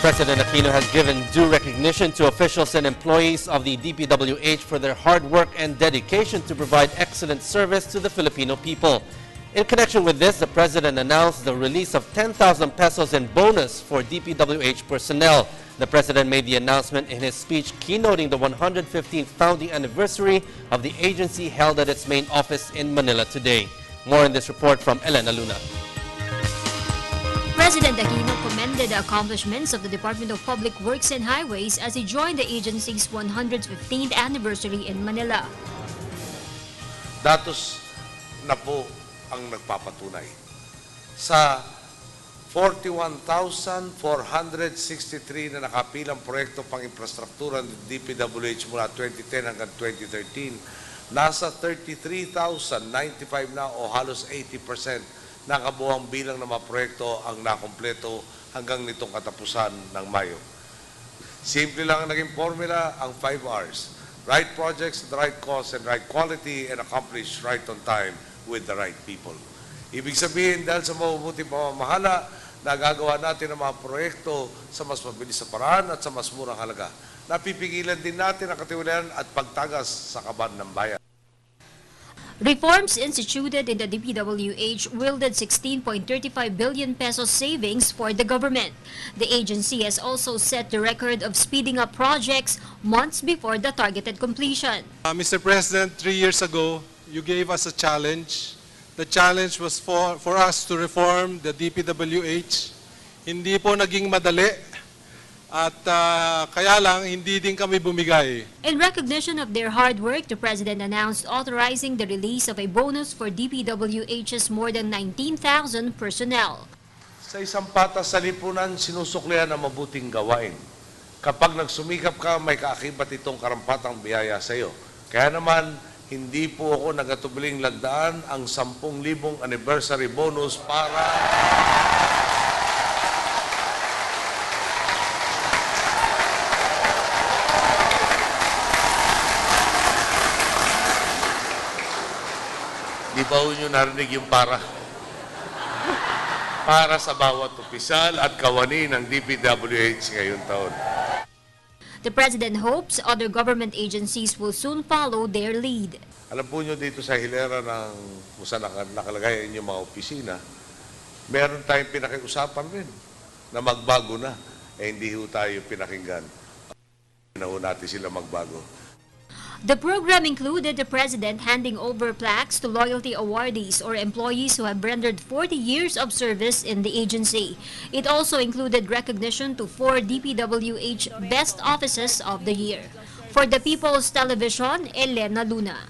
President Aquino has given due recognition to officials and employees of the DPWH for their hard work and dedication to provide excellent service to the Filipino people. In connection with this, the President announced the release of 10,000 pesos in bonus for DPWH personnel. The President made the announcement in his speech keynoting the 115th founding anniversary of the agency held at its main office in Manila today. More in this report from Elena Luna. President Aquino commended the accomplishments of the Department of Public Works and Highways as he joined the agency's 115th anniversary in Manila. Datos na po ang nagpapatunay. Sa 41,463 na nakapilang proyekto pang infrastruktura ng DPWH mula 2010 hanggang 2013, nasa 33,095 na o halos 80% na kabuuang bilang ng mga proyekto ang nakompleto hanggang nitong katapusan ng Mayo. Simple lang ang naging formula, ang 5 R's. Right projects, the right cost, and right quality, and accomplished right on time with the right people. Ibig sabihin, dahil sa mabubuting pamamahala, nagagawa natin ang mga proyekto sa mas mabilis na paraan at sa mas murang halaga. Napipigilan din natin ang katiwalian at pagtagas sa kaban ng bayan. Reforms instituted in the DPWH wielded 16.35 billion pesos savings for the government. The agency has also set the record of speeding up projects months before the targeted completion. Mr. President, 3 years ago, you gave us a challenge. The challenge was for us to reform the DPWH. Hindi po naging madali. At kaya lang, hindi din kami bumigay. In recognition of their hard work, the President announced authorizing the release of a bonus for DPWH's more than 19,000 personnel. Sa isang patas sa lipunan, sinusuklian ang mabuting gawain. Kapag nagsumikap ka, may kaakibat itong karampatang biyaya sa iyo. Kaya naman, hindi po ako nagatubiling lagdaan ang 10,000 anniversary bonus para di ba nyo narinig yung para sa bawat opisyal at kawani ng DPWH ngayong taon. The President hopes other government agencies will soon follow their lead. Alam po nyo dito sa hilera ng kung saan nakalagay ang inyong mga opisina, meron tayong pinakiusapan rin na magbago na. Hindi ho tayo pinakinggan. Na ho natin sila magbago. The program included the President handing over plaques to loyalty awardees or employees who have rendered 40 years of service in the agency. It also included recognition to 4 DPWH Best Offices of the Year. For the People's Television, Elena Luna.